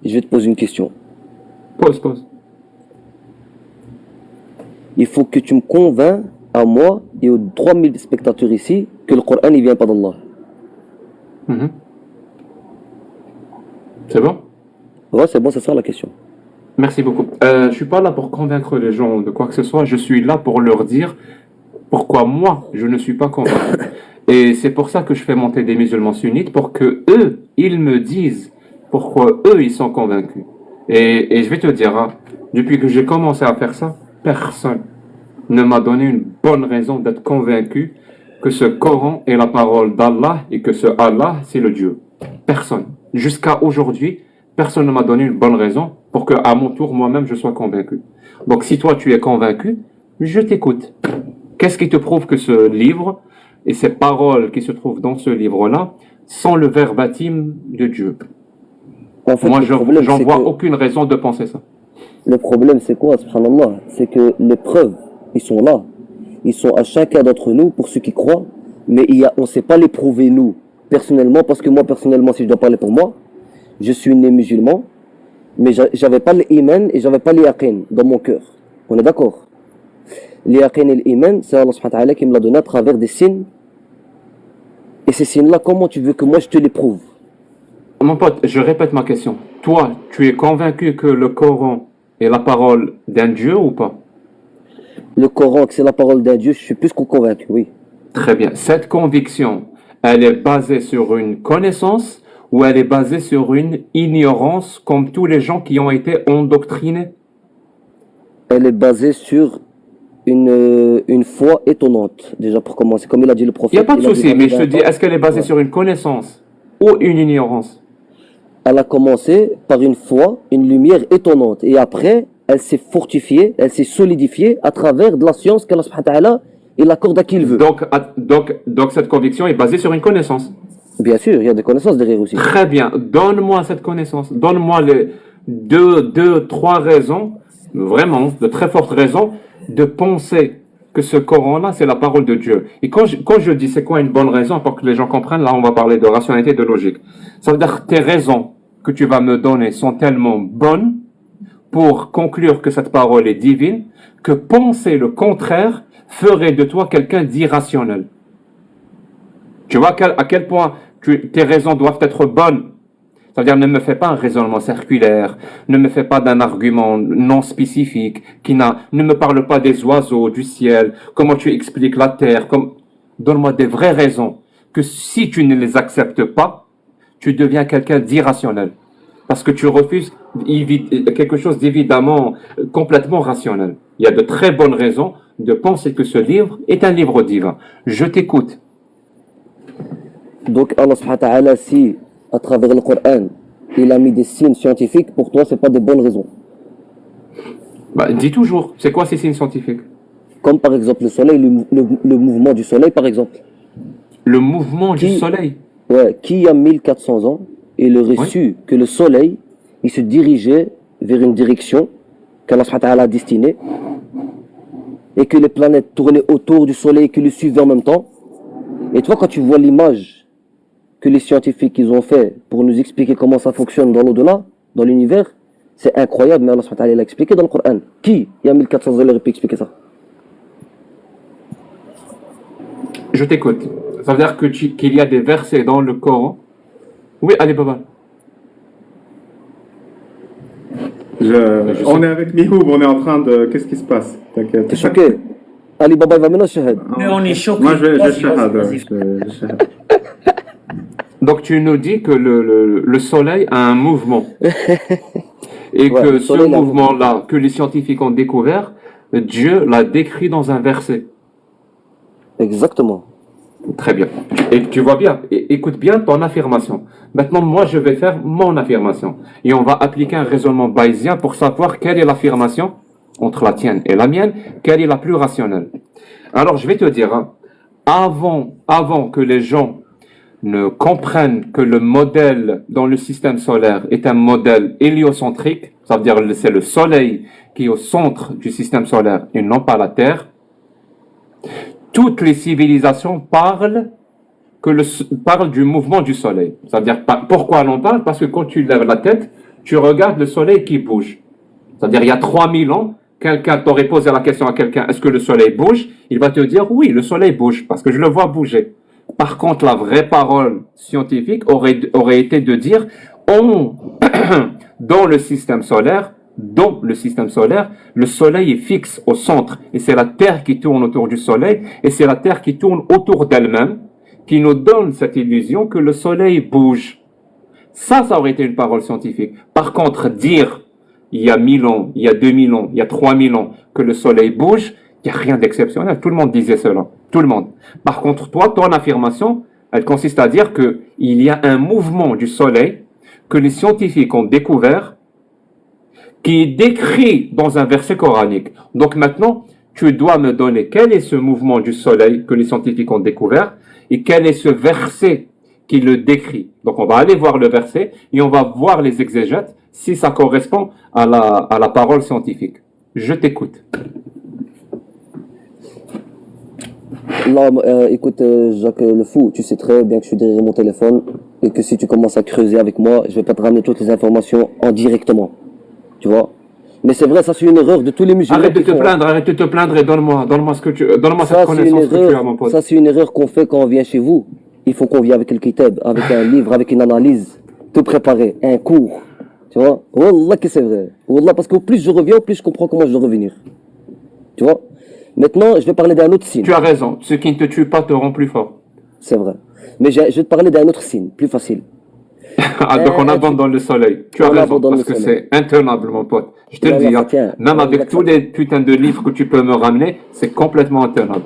Je vais te poser une question. Pause. Il faut que tu me convaincs, à moi et aux 3000 spectateurs ici, que le Coran, il vient pas d'Allah. Mhm. C'est bon? Ouais, c'est bon, c'est ça la question. Merci beaucoup. Je suis pas là pour convaincre les gens de quoi que ce soit. Je suis là pour leur dire pourquoi moi, je ne suis pas convaincu. Et c'est pour ça que je fais monter des musulmans sunnites, pour que eux, ils me disent pourquoi eux, ils sont convaincus. Et je vais te dire, hein, depuis que j'ai commencé à faire ça, personne ne m'a donné une bonne raison d'être convaincu que ce Coran est la parole d'Allah et que ce Allah, c'est le Dieu. Personne. Jusqu'à aujourd'hui, personne ne m'a donné une bonne raison pour que, à mon tour, moi-même, je sois convaincu. Donc, si toi, tu es convaincu, je t'écoute. Qu'est-ce qui te prouve que ce livre et ces paroles qui se trouvent dans ce livre-là sont le verbatim de Dieu? En fait, Moi, le problème, j'en c'est vois que aucune raison de penser ça. le problème, c'est quoi, subhanallah? C'est que les preuves, ils sont là. Ils sont à chacun d'entre nous, pour ceux qui croient, mais on ne sait pas les prouver, nous, personnellement, parce que moi, personnellement, si je dois parler pour moi, je suis né musulman, mais j'avais pas l'iman et j'avais pas l'yaqin dans mon cœur. On est d'accord? L'yaqin et l'iman, c'est Allah subhanahu wa ta'ala qui me l'a donné à travers des signes. Et ces signes-là, comment tu veux que moi je te les prouve? Mon pote, je répète ma question. Toi, tu es convaincu que le Coran est la parole d'un Dieu ou pas? Le Coran, que c'est la parole d'un Dieu, je suis plus que convaincu, oui. Très bien. Cette conviction, elle est basée sur une connaissance ou elle est basée sur une ignorance, comme tous les gens qui ont été endoctrinés? Elle est basée sur une foi étonnante, déjà pour commencer. Comme il a dit le Il n'y a prophète, pas de il a dit souci, dans mais les je te 20 dis, ans, est-ce qu'elle est basée ouais. sur une connaissance ou une ignorance? Elle a commencé par une foi, une lumière étonnante. Et après, elle s'est fortifiée, elle s'est solidifiée à travers de la science qu'Allah subhanahu wa ta'ala, il accorde à qui il veut. Donc cette conviction est basée sur une connaissance. Bien sûr, il y a des connaissances derrière aussi. Très bien. Donne-moi cette connaissance. Donne-moi les trois raisons, vraiment, de très fortes raisons, de penser que ce Coran-là, c'est la parole de Dieu. Et quand je dis c'est quoi une bonne raison, pour que les gens comprennent, là, on va parler de rationalité, de logique. Ça veut dire que tes raisons que tu vas me donner sont tellement bonnes pour conclure que cette parole est divine, que penser le contraire ferait de toi quelqu'un d'irrationnel. Tu vois à quel point tes raisons doivent être bonnes. C'est-à-dire, ne me fais pas un raisonnement circulaire, ne me fais pas d'un argument non spécifique, ne me parle pas des oiseaux, du ciel, comment tu expliques la terre, donne-moi des vraies raisons, que si tu ne les acceptes pas, tu deviens quelqu'un d'irrationnel. Parce que tu refuses quelque chose d'évidemment complètement rationnel. Il y a de très bonnes raisons de penser que ce livre est un livre divin. Je t'écoute. Donc Allah subhanahu wa ta'ala, si à travers le Coran, il a mis des signes scientifiques, pour toi, c'est pas des bonnes raisons. Bah, dis toujours, c'est quoi ces signes scientifiques? Comme par exemple le soleil, le mouvement du soleil, par exemple. Le mouvement du soleil. Ouais, qui il y a 1400 ans, il aurait su que le soleil, il se dirigeait vers une direction qu'Allah subhanahu wa ta'ala a destinée, et que les planètes tournaient autour du soleil et que le suivaient en même temps. Et toi, quand tu vois l'image que les scientifiques ils ont fait pour nous expliquer comment ça fonctionne dans l'au-delà, dans l'univers, c'est incroyable, mais Allah subhanahu wa ta'ala l'a expliqué dans le Coran. Qui, il y a 1400 ans, aurait pu expliquer ça? Je t'écoute. Ça veut dire qu'il y a des versets dans le Coran. Oui, allez, Baba. On est avec Mihoub, on est en train de... Qu'est-ce qui se passe? T'inquiète. T'es choqué? Ali Baba, il va maintenant shahad. Mais on est choqué. Moi, je Vas-y, shahad. vas-y. Je shahad. Donc tu nous dis que le soleil a un mouvement. Et Ouais, que le ce soleil a un mouvement-là, que les scientifiques ont découvert, Dieu l'a décrit dans un verset. Exactement. Très bien. Et tu vois bien, écoute bien ton affirmation. Maintenant, moi, je vais faire mon affirmation. Et on va appliquer un raisonnement bayésien pour savoir quelle est l'affirmation entre la tienne et la mienne, quelle est la plus rationnelle. Alors, je vais te dire, hein, avant que les gens ne comprennent que le modèle dans le système solaire est un modèle héliocentrique, ça veut dire que c'est le Soleil qui est au centre du système solaire et non pas la Terre, toutes les civilisations parlent du mouvement du Soleil. Ça veut dire, pourquoi on en parle? Parce que quand tu lèves la tête, tu regardes le soleil qui bouge. C'est-à-dire, il y a 3000 ans, quelqu'un t'aurait posé la question à quelqu'un, est-ce que le soleil bouge? Il va te dire, oui, le soleil bouge, parce que je le vois bouger. Par contre, la vraie parole scientifique aurait été de dire, dans le système solaire, le soleil est fixe au centre, et c'est la Terre qui tourne autour du soleil, et c'est la Terre qui tourne autour d'elle-même, qui nous donne cette illusion que le soleil bouge. Ça aurait été une parole scientifique. Par contre, dire, il y a 1000 ans, il y a 2000 ans, il y a 3000 ans, que le soleil bouge, il n'y a rien d'exceptionnel. Tout le monde disait cela. Tout le monde. Par contre, toi, ton affirmation, elle consiste à dire que il y a un mouvement du soleil que les scientifiques ont découvert, qui est décrit dans un verset coranique. Donc maintenant, tu dois me donner quel est ce mouvement du soleil que les scientifiques ont découvert et quel est ce verset qui le décrit. Donc on va aller voir le verset et on va voir les exégètes si ça correspond à la parole scientifique. Je t'écoute. Là, écoute, Jacques le fou, tu sais très bien que je suis derrière mon téléphone et que si tu commences à creuser avec moi, je vais pas te ramener toutes les informations en directement. Tu vois? Mais c'est vrai, ça c'est une erreur de tous les musulmans. Arrête de te plaindre et donne-moi cette Ça, c'est connaissance une que tu as, erreur. mon pote. Ça c'est une erreur qu'on fait quand on vient chez vous. Il faut qu'on vienne avec le kitab, avec un livre, avec une analyse, tout préparé, un cours. Tu vois? Wallah que c'est vrai. Wallah, parce qu'au plus je reviens, au plus je comprends comment je dois revenir. Tu vois? Maintenant, je vais parler d'un autre signe. Tu as raison. Ce qui ne te tue pas te rend plus fort. C'est vrai. Mais je vais te parler d'un autre signe, plus facile. Ah, donc on abandonne le soleil. Tu as On raison, abandonne parce le que soleil. c'est intenable, mon pote. Je te le Wallah, dis, ça hein, tient. même Wallah, avec ça tous les putains de livres que tu peux me ramener, c'est complètement intenable.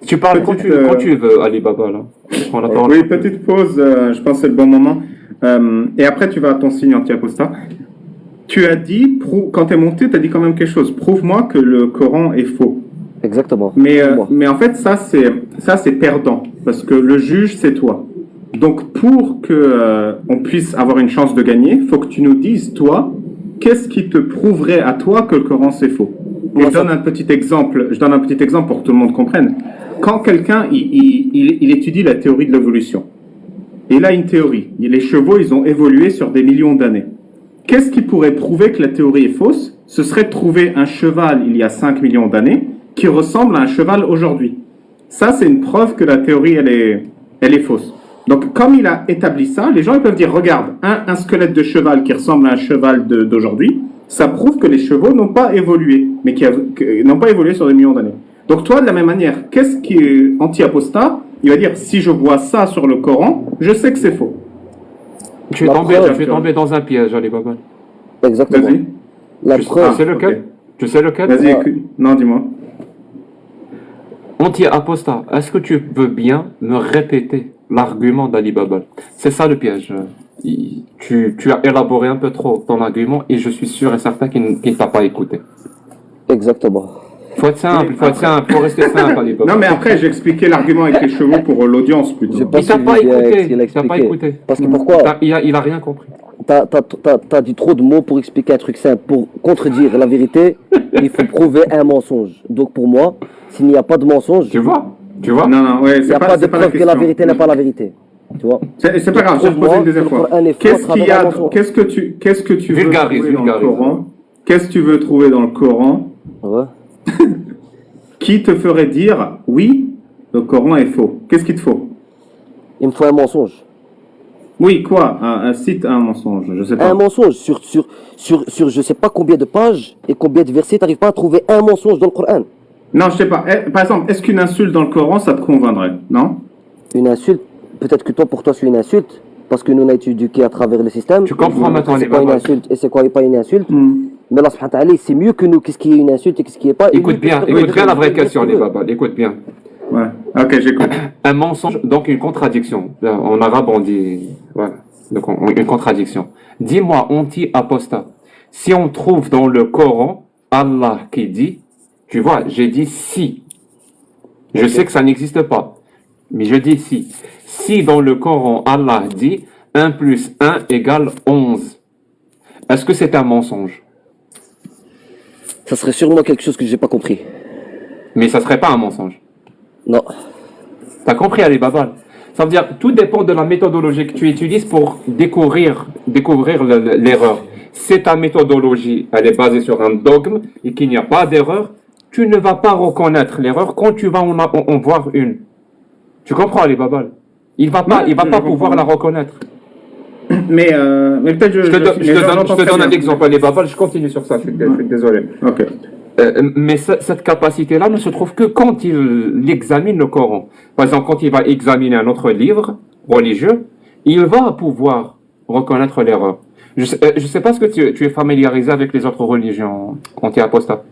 Tu parles quand Petite, tu veux, Ali Baba, là. On a parlé. Oui, petite pause, je pense que c'est le bon moment. Et après, tu vas à ton signe anti-apostat. Tu as dit, quand tu es monté, tu as dit quand même quelque chose. Prouve-moi que le Coran est faux. Exactement. Mais en fait, ça c'est perdant. Parce que le juge, c'est toi. Donc, pour que on puisse avoir une chance de gagner, il faut que tu nous dises, toi, qu'est-ce qui te prouverait à toi que le Coran, c'est faux? Et je donne un petit exemple pour que tout le monde comprenne. Quand quelqu'un, il étudie la théorie de l'évolution, et il a une théorie. Les chevaux, ils ont évolué sur des millions d'années. Qu'est-ce qui pourrait prouver que la théorie est fausse? Ce serait de trouver un cheval il y a 5 millions d'années qui ressemble à un cheval aujourd'hui. Ça, c'est une preuve que la théorie, elle est fausse. Donc, comme il a établi ça, les gens ils peuvent dire, regarde, un squelette de cheval qui ressemble à un cheval d'aujourd'hui, ça prouve que les chevaux n'ont pas évolué, mais n'ont pas évolué sur des millions d'années. Donc, toi, de la même manière, qu'est-ce qui est anti-apostat? Il va dire, si je vois ça sur le Coran, je sais que c'est faux. Tu es tombé dans un piège, Ali Baba. Exactement. Vas-y. La Tu preuve. sais lequel? ok. Tu sais lequel? Vas-y, écoute. Non, dis-moi. Anti-apostat, est-ce que tu veux bien me répéter l'argument d'Ali Baba? C'est ça le piège. Tu as élaboré un peu trop ton argument et je suis sûr et certain qu'il ne t'a pas écouté. Exactement. Faut être simple, faut rester simple, Ali Baba. Non, mais après, j'ai expliqué l'argument avec les chevaux pour l'audience plutôt. J'ai pas Il t'a suivi pas bien écouté, ce qu'il a il t'a pas expliqué. écouté. Parce que pourquoi? Il a rien compris. T'as dit trop de mots pour expliquer un truc simple. Pour contredire la vérité, il faut prouver un mensonge. Donc pour moi, s'il n'y a pas de mensonge, Tu vois? Non, ouais, il n'y c'est a pas de c'est la preuve que la question. vérité n'est pas la vérité. Tu vois? C'est pas grave, je vais te poser une deuxième fois. Un effort Qu'est-ce qu'il y a, à travers un qu'est-ce que tu veux Vulgarise, trouver dans le vulgarise. Coran? Qu'est-ce que tu veux trouver dans le Coran Ouais. qui te ferait dire, oui, le Coran est faux? Qu'est-ce qu'il te faut? Il me faut un mensonge. Oui, quoi? Cite un mensonge, je sais pas. Un mensonge sur je sais pas combien de pages et combien de versets, t'arrives pas à trouver un mensonge dans le Coran. Non, je sais pas. Par exemple, est-ce qu'une insulte dans le Coran, ça te convaindrait? Non? Une insulte, peut-être que toi, pour toi, c'est une insulte, parce que nous, on a été éduqués à travers le système. Tu comprends maintenant c'est les quoi une babages. insulte et c'est quoi pas une insulte. Hmm. Mais Allah subhanahu wa ta'ala, c'est mieux que nous, qu'est-ce qui est une insulte et qu'est-ce qui est pas. Et Écoute nous, bien la vraie question, Ali Baba. Écoute bien. Ouais. Ok, j'écoute. Un mensonge, donc une contradiction. En arabe, on dit, voilà. Donc, une contradiction. Dis-moi, anti-apostat. Si on trouve dans le Coran, Allah qui dit, tu vois, j'ai dit si. Je sais que ça n'existe pas. Mais je dis si. Si dans le Coran, Allah dit 1 plus 1 égale 11. Est-ce que c'est un mensonge? Ça serait sûrement quelque chose que j'ai pas compris. Mais ça serait pas un mensonge. Non. T'as compris, Ali Baba? Ça veut dire, tout dépend de la méthodologie que tu utilises pour découvrir l'erreur. si ta méthodologie, elle est basée sur un dogme et qu'il n'y a pas d'erreur, tu ne vas pas reconnaître l'erreur quand tu vas en voir une. Tu comprends, Ali Babal? Il va pas, Ouais, il va je pas comprends. pouvoir la reconnaître. Mais peut-être Je te j'entends donne très un bien. exemple, Ali Babal, je continue sur ça, je suis désolé. Ok. Mais cette capacité-là ne se trouve que quand il examine le Coran. Par exemple, quand il va examiner un autre livre religieux, il va pouvoir reconnaître l'erreur. Je sais pas ce que tu es familiarisé avec les autres religions anti-apostats.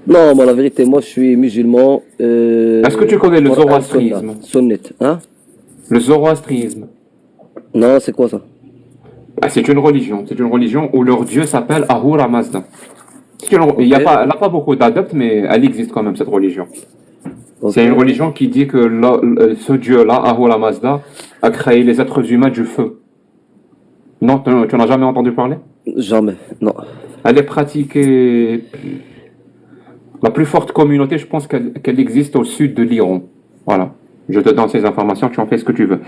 Non, moi, la vérité, moi, je suis musulman. Est-ce que tu connais le Coran, zoroastrisme? Sunnite, hein? Le zoroastrisme, Non, c'est quoi ça? c'est une religion. C'est une religion où leur dieu s'appelle Ahura Mazda. Il y a pas, elle n'a pas beaucoup d'adeptes, mais elle existe quand même, cette religion. Ok. C'est une religion qui dit que ce dieu-là, Ahura Mazda, a créé les êtres humains du feu. Non, tu n'en as jamais entendu parler? Jamais, non. Elle est pratiquée. La plus forte communauté, je pense qu'elle existe au sud de l'Iran. Voilà. Je te donne ces informations, tu en fais ce que tu veux.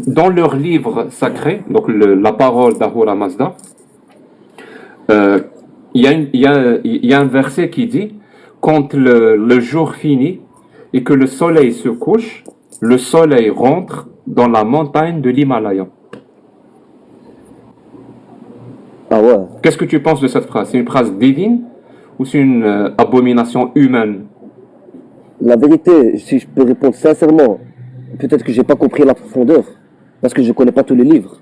Dans leur livre sacré, donc la parole d'Ahura Mazda, il y a un verset qui dit, quand le jour finit et que le soleil se couche, le soleil rentre dans la montagne de l'Himalaya. Ah ouais. Qu'est-ce que tu penses de cette phrase? C'est une phrase divine ou c'est une abomination humaine? La vérité, si je peux répondre sincèrement, peut-être que j'ai pas compris la profondeur, parce que je connais pas tous les livres.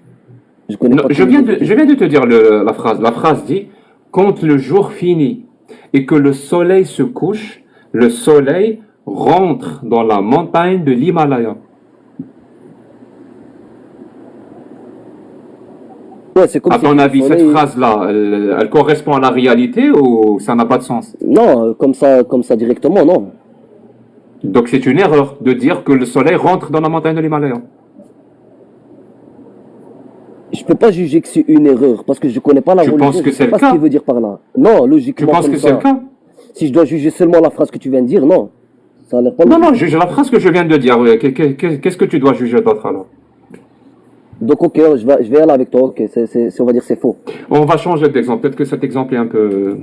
Je connais Non, pas tous je les viens livres. de te dire la phrase. La phrase dit, quand le jour finit et que le soleil se couche, le soleil rentre dans la montagne de l'Himalaya. Ouais, c'est comme À si ton le avis, cette soleil- phrase-là, elle correspond à la réalité ou ça n'a pas de sens? Non, comme ça directement, non. Donc c'est une erreur de dire que le soleil rentre dans la montagne de l'Himalaya. Je peux pas juger que c'est une erreur, parce que je connais pas la Tu religion. penses que je c'est sais le pas cas? ce qu'il veut dire par là. Non, Tu logiquement. penses comme que ça. c'est le cas? Si je dois juger seulement la phrase que tu viens de dire, non. Ça a l'air pas Non, logique. non, juge la phrase que je viens de dire. Qu'est-ce que tu dois juger d'autre alors? Donc, ok, je vais aller avec toi. Ok, on va dire c'est faux. On va changer d'exemple. Peut-être que cet exemple est un peu...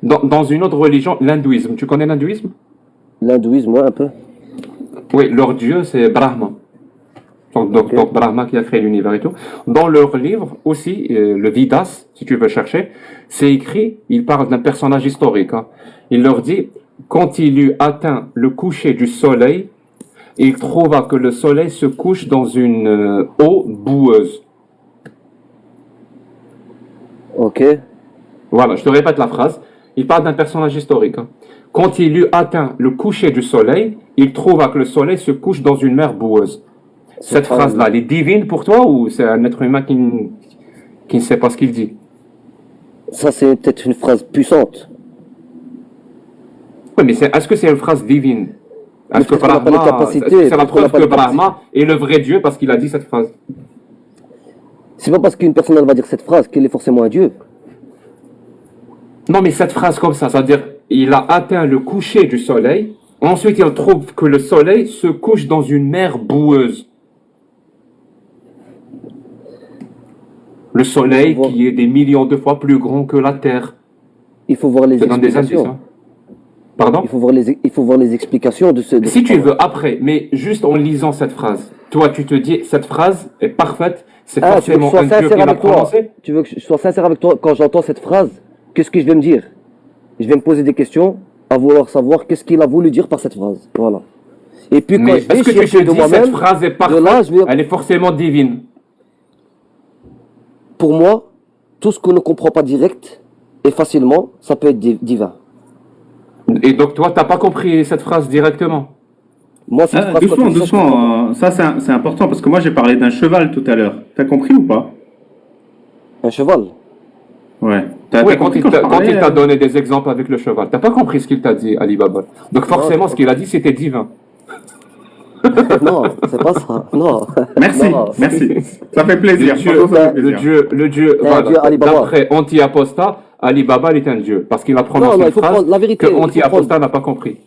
Dans une autre religion, l'hindouisme. Tu connais l'hindouisme? L'hindouisme, ouais, un peu. Oui, leur dieu, c'est Brahma. Donc Brahma qui a créé l'univers et tout. Dans leur livre aussi, le Vidas, si tu veux chercher, c'est écrit, il parle d'un personnage historique. Hein. Il leur dit, quand il eut atteint le coucher du soleil, il trouva que le soleil se couche dans une eau boueuse. Ok. Voilà, je te répète la phrase. Il parle d'un personnage historique. Hein. Quand il eut atteint le coucher du soleil, il trouva que le soleil se couche dans une mer boueuse. Cette phrase-là, elle est divine pour toi ou c'est un être humain qui ne sait pas ce qu'il dit? Ça, c'est peut-être une phrase puissante. Oui, mais est-ce que c'est une phrase divine? Est-ce que peut-être qu'on n'a pas les capacités, c'est la peut-être qu'on n'a preuve pas que les capacités. Brahma est le vrai Dieu parce qu'il a dit cette phrase? C'est pas parce qu'une personne elle va dire cette phrase qu'elle est forcément un dieu. Non, mais cette phrase comme ça, c'est-à-dire, il a atteint le coucher du soleil, ensuite il trouve que le soleil se couche dans une mer boueuse. Le soleil qui est des millions de fois plus grand que la Terre. Il faut voir les Ça donne des indices, explications. hein. Pardon? Il faut voir les explications de ce. Si tu veux, après, mais juste en lisant cette phrase, toi tu te dis, cette phrase est parfaite, c'est Ah, tu veux que je forcément sois un Dieu sincère qui l'a avec toi. prononcé? Tu veux que je sois sincère avec toi quand j'entends cette phrase? Qu'est-ce que je vais me dire? Je vais me poser des questions à vouloir savoir qu'est-ce qu'il a voulu dire par cette phrase. Voilà. Et puis quand Mais je vais est-ce que tu chercher te de dis, cette moi-même, phrase est de parfaite, là, je vais. elle est forcément divine? Pour moi, tout ce qu'on ne comprend pas direct et facilement, ça peut être divin. Et donc toi, t'as pas compris cette phrase directement? Moi, cette phrase, quand Doucement, tu dis ça, je comprends pas. doucement. Ça, c'est important parce que moi, j'ai parlé d'un cheval tout à l'heure. T'as compris ou pas? Un cheval. Ouais. Oui, quand il je t'a parlais, donné des exemples avec le cheval, t'as pas compris ce qu'il t'a dit, Ali Baba. Donc forcément, ce qu'il a dit, c'était divin. Non, c'est pas ça. Non. Merci, Non. merci. Ça fait plaisir. Le Dieu, Franchement, ça fait le plaisir. Dieu, un voilà, Dieu Ali Baba. d'après anti-apostat, Ali Baba il est un Dieu, parce qu'il a prononcé Non, une il faut phrase prendre la vérité. que Il faut anti-apostat n'a pas compris.